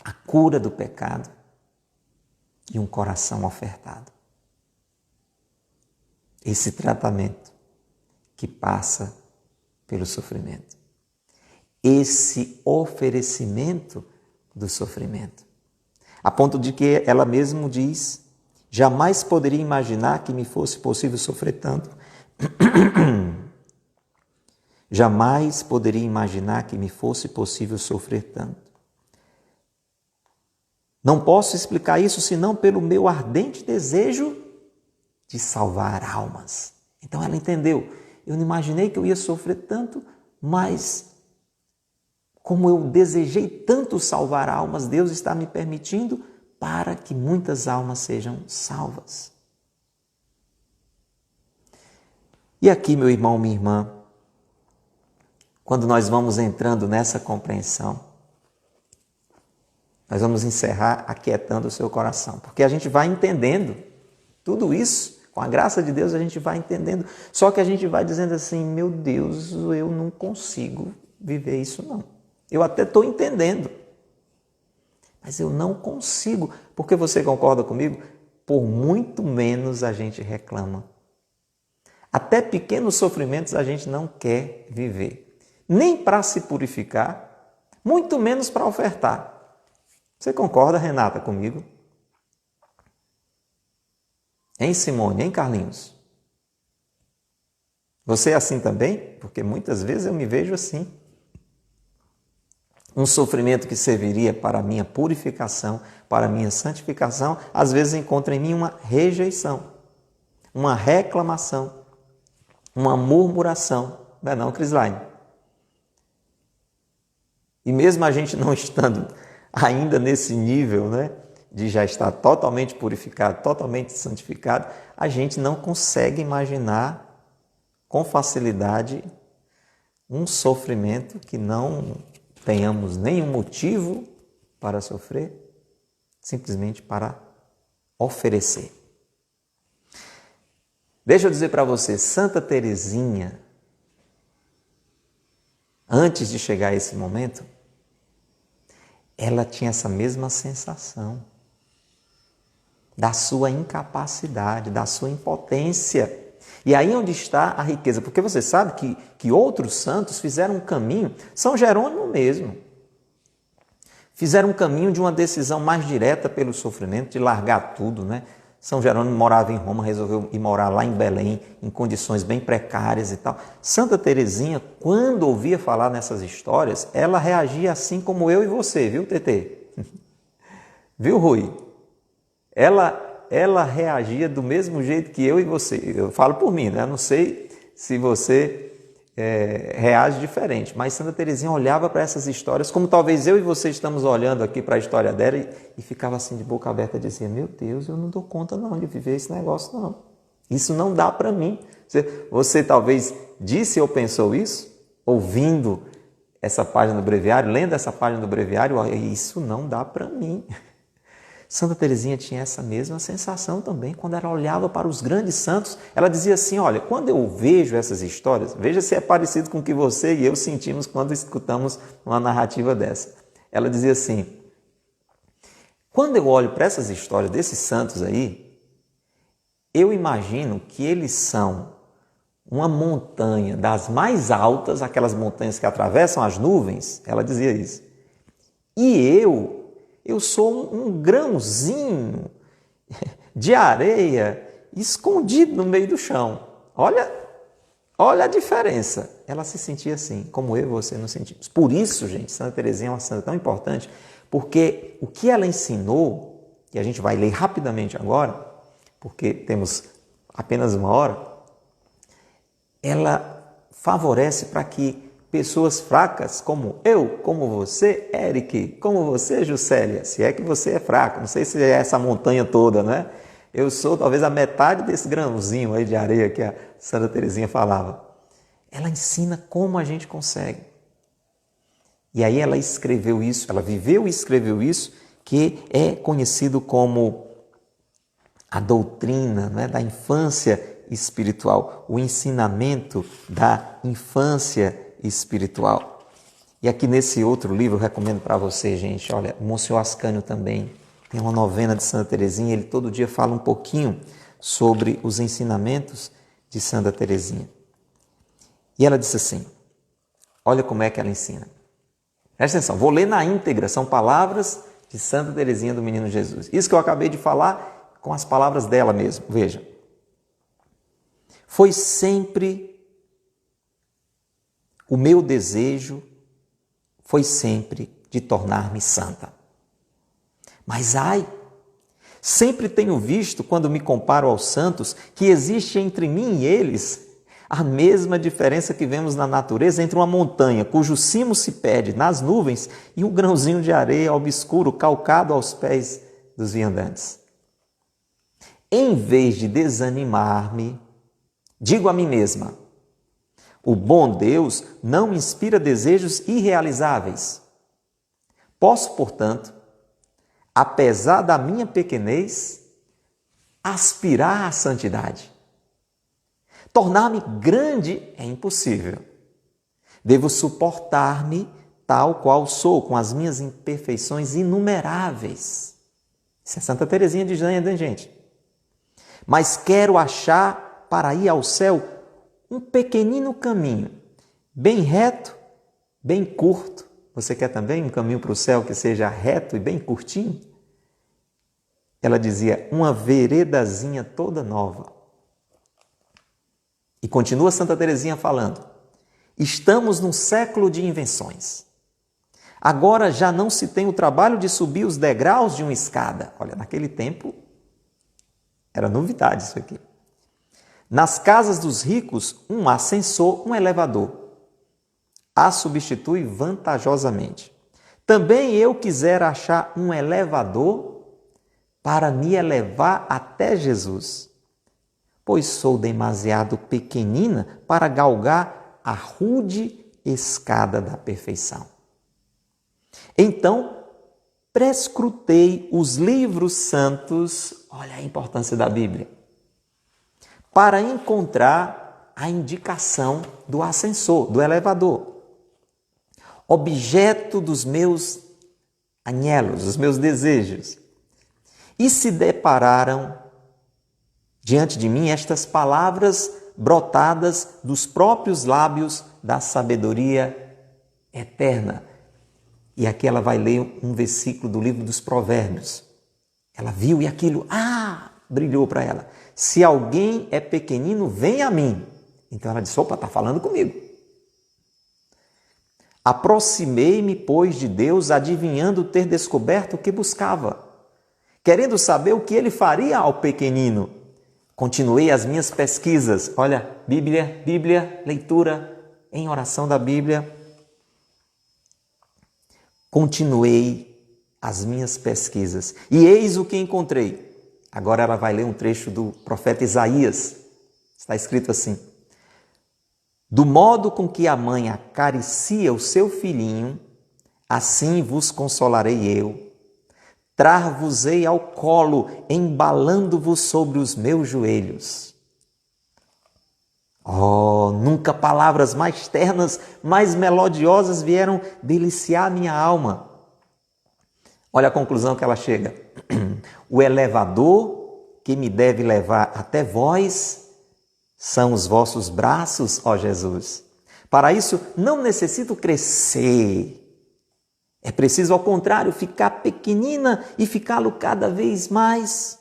a cura do pecado e um coração ofertado. Esse tratamento que passa pelo sofrimento. Esse oferecimento do sofrimento. A ponto de que ela mesma diz, jamais poderia imaginar que me fosse possível sofrer tanto. Jamais poderia imaginar que me fosse possível sofrer tanto. Não posso explicar isso senão pelo meu ardente desejo de salvar almas. Então ela entendeu. Eu não imaginei que eu ia sofrer tanto, mas como eu desejei tanto salvar almas, Deus está me permitindo para que muitas almas sejam salvas. E aqui, meu irmão, minha irmã, quando nós vamos entrando nessa compreensão, nós vamos encerrar aquietando o seu coração, porque a gente vai entendendo tudo isso, com a graça de Deus a gente vai entendendo, só que a gente vai dizendo assim, meu Deus, eu não consigo viver isso não. Eu até estou entendendo, mas eu não consigo, porque você concorda comigo? Por muito menos a gente reclama. Até pequenos sofrimentos a gente não quer viver, nem para se purificar, muito menos para ofertar. Você concorda, Renata, comigo? Hein, Simone? Hein, Carlinhos? Você é assim também? Porque muitas vezes eu me vejo assim. Um sofrimento que serviria para a minha purificação, para a minha santificação, às vezes encontra em mim uma rejeição, uma reclamação, uma murmuração. Não é não, Crislaine? E mesmo a gente não estando ainda nesse nível, né, de já estar totalmente purificado, totalmente santificado, a gente não consegue imaginar com facilidade um sofrimento que não tenhamos nenhum motivo para sofrer, simplesmente para oferecer. Deixa eu dizer para você, Santa Teresinha, antes de chegar a esse momento, ela tinha essa mesma sensação da sua incapacidade, da sua impotência. E aí onde está a riqueza, porque você sabe que outros santos fizeram um caminho, São Jerônimo mesmo, fizeram um caminho de uma decisão mais direta pelo sofrimento, de largar tudo, né? São Jerônimo morava em Roma, resolveu ir morar lá em Belém, em condições bem precárias e tal. Santa Teresinha, quando ouvia falar nessas histórias, ela reagia assim como eu e você, viu, Tetê? Viu, Rui? Ela reagia do mesmo jeito que eu e você. Eu falo por mim, né? Eu não sei se você reage diferente, mas Santa Teresinha olhava para essas histórias, como talvez eu e você estamos olhando aqui para a história dela e ficava assim de boca aberta, dizia, meu Deus, eu não dou conta não de viver esse negócio não. Isso não dá para mim. Você talvez disse ou pensou isso, ouvindo essa página do breviário, lendo essa página do breviário, isso não dá para mim. Santa Teresinha tinha essa mesma sensação também, quando ela olhava para os grandes santos, ela dizia assim, olha, quando eu vejo essas histórias, veja se é parecido com o que você e eu sentimos quando escutamos uma narrativa dessa. Ela dizia assim, quando eu olho para essas histórias desses santos aí, eu imagino que eles são uma montanha das mais altas, aquelas montanhas que atravessam as nuvens, ela dizia isso, e eu sou um grãozinho de areia escondido no meio do chão. Olha a diferença. Ela se sentia assim, como eu e você nos sentimos. Por isso, gente, Santa Teresinha é uma santa tão importante, porque o que ela ensinou, e a gente vai ler rapidamente agora, porque temos apenas uma hora, ela favorece para que pessoas fracas como eu, como você, Eric, como você, Juscelia, se é que você é fraco, não sei se é essa montanha toda, né? Eu sou talvez a metade desse grãozinho aí de areia que a Santa Teresinha falava. Ela ensina como a gente consegue. E aí ela escreveu isso, ela viveu e escreveu isso, que é conhecido como a doutrina, né, da infância espiritual, o ensinamento da infância espiritual. E aqui nesse outro livro, eu recomendo para você, gente, olha, o Monsenhor Ascânio também tem uma novena de Santa Teresinha, ele todo dia fala um pouquinho sobre os ensinamentos de Santa Teresinha. E ela disse assim, olha como é que ela ensina. Presta atenção, vou ler na íntegra, são palavras de Santa Teresinha do Menino Jesus. Isso que eu acabei de falar com as palavras dela mesmo, veja. Foi sempre o meu desejo, foi sempre de tornar-me santa. Mas ai, sempre tenho visto, quando me comparo aos santos, que existe entre mim e eles a mesma diferença que vemos na natureza entre uma montanha, cujo cimo se perde nas nuvens, e um grãozinho de areia obscuro calcado aos pés dos viandantes. Em vez de desanimar-me, digo a mim mesma, o bom Deus não inspira desejos irrealizáveis. Posso, portanto, apesar da minha pequenez, aspirar à santidade. Tornar-me grande é impossível. Devo suportar-me tal qual sou, com as minhas imperfeições inumeráveis. Isso é Santa Teresinha dizendo, gente? Mas quero achar para ir ao céu um pequenino caminho, bem reto, bem curto. Você quer também um caminho para o céu que seja reto e bem curtinho? Ela dizia, uma veredazinha toda nova. E continua Santa Teresinha falando, estamos num século de invenções. Agora já não se tem o trabalho de subir os degraus de uma escada. Olha, naquele tempo era novidade isso aqui. Nas casas dos ricos, um ascensor, um elevador. A substitui vantajosamente. Também eu quisera achar um elevador para me elevar até Jesus. pois sou demasiado pequenina para galgar a rude escada da perfeição. Então, prescrutei os livros santos, olha a importância da Bíblia, para encontrar a indicação do ascensor, do elevador, objeto dos meus anhelos, dos meus desejos. E se depararam diante de mim estas palavras brotadas dos próprios lábios da sabedoria eterna. E aqui ela vai ler um versículo do livro dos Provérbios. Ela viu e aquilo, brilhou para ela. Se alguém é pequenino, vem a mim. Então ela disse, opa, está falando comigo. Aproximei-me, pois, de Deus, adivinhando ter descoberto o que buscava, querendo saber o que ele faria ao pequenino. Continuei as minhas pesquisas. Olha, Bíblia, leitura em oração da Bíblia. Continuei as minhas pesquisas. E eis o que encontrei. Agora ela vai ler um trecho do profeta Isaías. Está escrito assim: do modo com que a mãe acaricia o seu filhinho, assim vos consolarei eu. Trar-vos-ei ao colo, embalando-vos sobre os meus joelhos. Oh, nunca palavras mais ternas, mais melodiosas vieram deliciar minha alma. Olha a conclusão que ela chega. O elevador que me deve levar até vós são os vossos braços, ó Jesus. Para isso, não necessito crescer. É preciso, ao contrário, ficar pequenina e ficá-lo cada vez mais.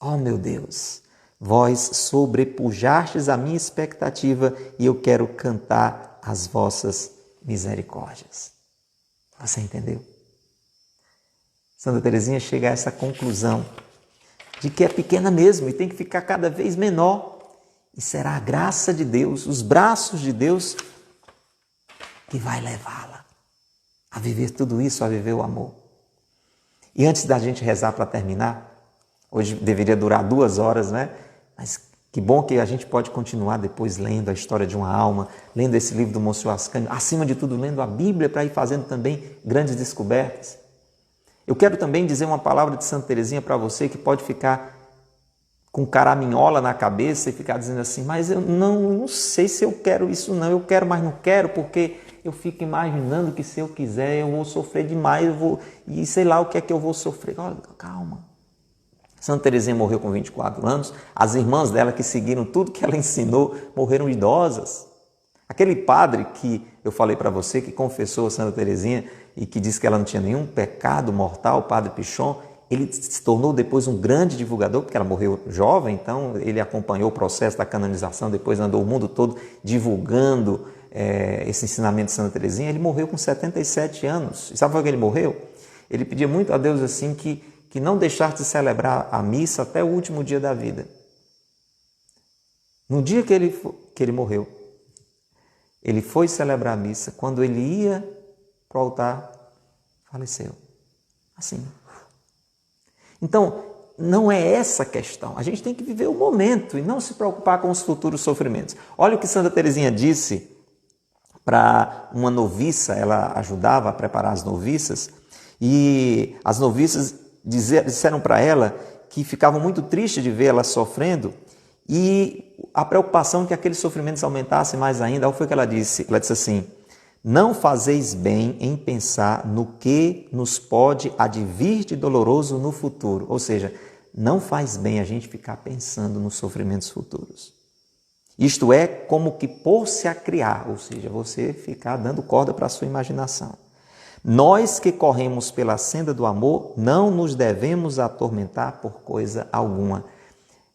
Oh, meu Deus, vós sobrepujastes a minha expectativa e eu quero cantar as vossas misericórdias. Você entendeu? Santa Teresinha chega a essa conclusão de que é pequena mesmo e tem que ficar cada vez menor. E será a graça de Deus, os braços de Deus, que vai levá-la a viver tudo isso, a viver o amor. E antes da gente rezar para terminar, hoje deveria durar 2 horas, né? Mas que bom que a gente pode continuar depois lendo a história de uma alma, lendo esse livro do Monsenhor Ascânio, acima de tudo lendo a Bíblia para ir fazendo também grandes descobertas. Eu quero também dizer uma palavra de Santa Teresinha para você que pode ficar com caraminhola na cabeça e ficar dizendo assim, mas eu não sei se eu quero isso não, eu quero, mas não quero, porque eu fico imaginando que se eu quiser eu vou sofrer demais, e sei lá o que é que eu vou sofrer. Olha, calma. Santa Teresinha morreu com 24 anos, as irmãs dela que seguiram tudo que ela ensinou morreram idosas. Aquele padre que eu falei para você, que confessou a Santa Teresinha e que disse que ela não tinha nenhum pecado mortal, o padre Pichon, ele se tornou depois um grande divulgador, porque ela morreu jovem, então ele acompanhou o processo da canonização, depois andou o mundo todo divulgando esse ensinamento de Santa Teresinha. Ele morreu com 77 anos. E sabe por que ele morreu? Ele pedia muito a Deus assim que não deixasse de celebrar a missa até o último dia da vida. No dia que ele morreu, ele foi celebrar a missa. Quando ele ia para o altar, faleceu. Assim. Então, não é essa a questão. A gente tem que viver o momento e não se preocupar com os futuros sofrimentos. Olha o que Santa Teresinha disse para uma noviça. Ela ajudava a preparar as noviças e as noviças disseram para ela que ficavam muito tristes de ver ela sofrendo e a preocupação que aqueles sofrimentos aumentassem mais ainda. Olha o que ela disse. Ela disse assim: não fazeis bem em pensar no que nos pode advir de doloroso no futuro. Ou seja, não faz bem a gente ficar pensando nos sofrimentos futuros. Isto é como que pôr-se a criar, ou seja, você ficar dando corda para a sua imaginação. Nós que corremos pela senda do amor, não nos devemos atormentar por coisa alguma.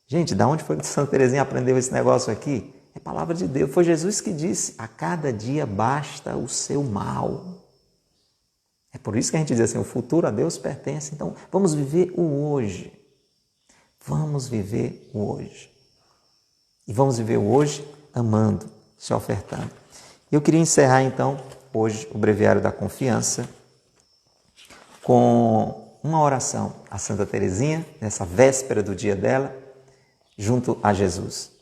Gente, da onde foi que Santa Teresinha aprendeu esse negócio aqui? É palavra de Deus. Foi Jesus que disse, a cada dia basta o seu mal. É por isso que a gente diz assim, o futuro a Deus pertence. Então, vamos viver o hoje. Vamos viver o hoje. E vamos viver o hoje amando, se ofertando. Eu queria encerrar, então, hoje, o Breviário da Confiança com uma oração a Santa Teresinha, nessa véspera do dia dela, junto a Jesus.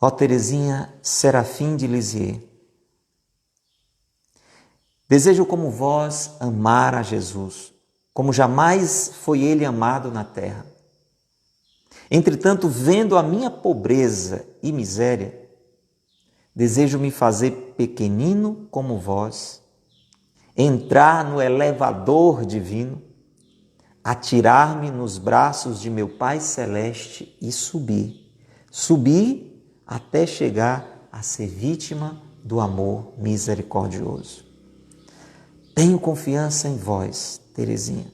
Ó Teresinha Serafim de Lisieux, desejo como vós amar a Jesus, como jamais foi ele amado na terra. Entretanto, vendo a minha pobreza e miséria, desejo me fazer pequenino como vós, entrar no elevador divino, atirar-me nos braços de meu Pai Celeste e subir até chegar a ser vítima do amor misericordioso. Tenho confiança em vós, Teresinha.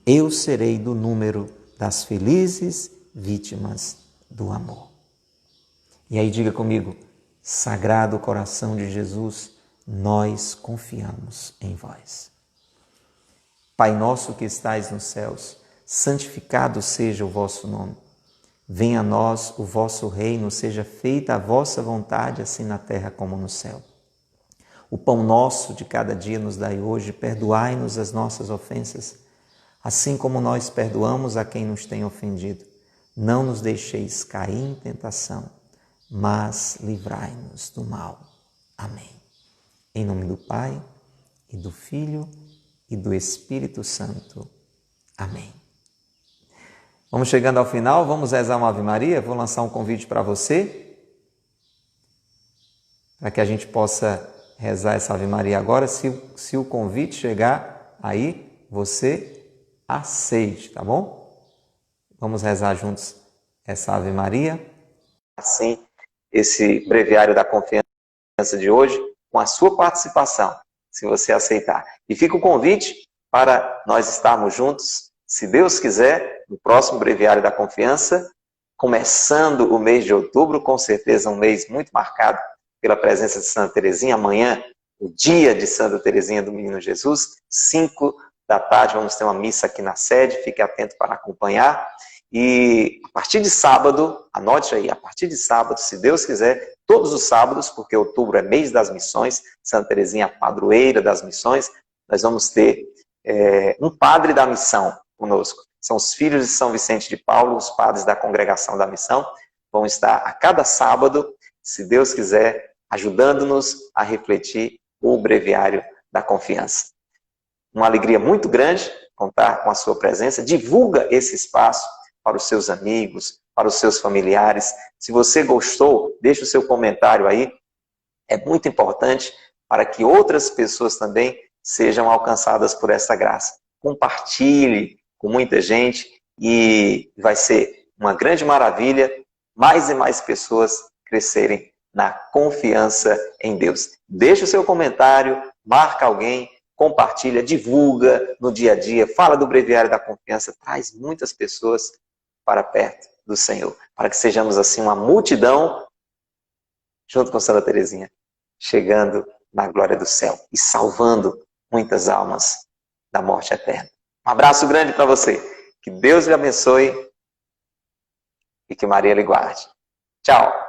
Eu serei do número das felizes vítimas do amor. E aí diga comigo, Sagrado Coração de Jesus, nós confiamos em vós. Pai nosso que estais nos céus, santificado seja o vosso nome. Venha a nós o vosso reino, seja feita a vossa vontade, assim na terra como no céu. O pão nosso de cada dia nos dai hoje, perdoai-nos as nossas ofensas, assim como nós perdoamos a quem nos tem ofendido. Não nos deixeis cair em tentação, mas livrai-nos do mal. Amém. Em nome do Pai, e do Filho, e do Espírito Santo. Amém. Vamos chegando ao final, vamos rezar uma Ave Maria. Vou lançar um convite para você, para que a gente possa rezar essa Ave Maria agora. Se o convite chegar aí, você aceite, tá bom? Vamos rezar juntos essa Ave Maria. Assim, esse breviário da confiança de hoje, com a sua participação, se você aceitar. E fica o convite para nós estarmos juntos, se Deus quiser, no próximo breviário da confiança, começando o mês de outubro, com certeza um mês muito marcado pela presença de Santa Teresinha. Amanhã, o dia de Santa Teresinha do Menino Jesus, 5 da tarde, vamos ter uma missa aqui na sede, fique atento para acompanhar. E a partir de sábado, anote aí, a partir de sábado, se Deus quiser, todos os sábados, porque outubro é mês das missões, Santa Teresinha, padroeira das missões, nós vamos ter um padre da missão conosco. São os filhos de São Vicente de Paulo, os padres da congregação da missão, vão estar a cada sábado, se Deus quiser, ajudando-nos a refletir o breviário da confiança. Uma alegria muito grande contar com a sua presença. Divulga esse espaço para os seus amigos, para os seus familiares. Se você gostou, deixe o seu comentário aí. É muito importante para que outras pessoas também sejam alcançadas por essa graça. Compartilhe com muita gente e vai ser uma grande maravilha mais e mais pessoas crescerem na confiança em Deus. Deixe o seu comentário, marca alguém, compartilha, divulga no dia a dia, fala do breviário da confiança, traz muitas pessoas para perto do Senhor, para que sejamos assim uma multidão, junto com Santa Teresinha, chegando na glória do céu e salvando muitas almas da morte eterna. Um abraço grande para você, que Deus lhe abençoe e que Maria lhe guarde. Tchau!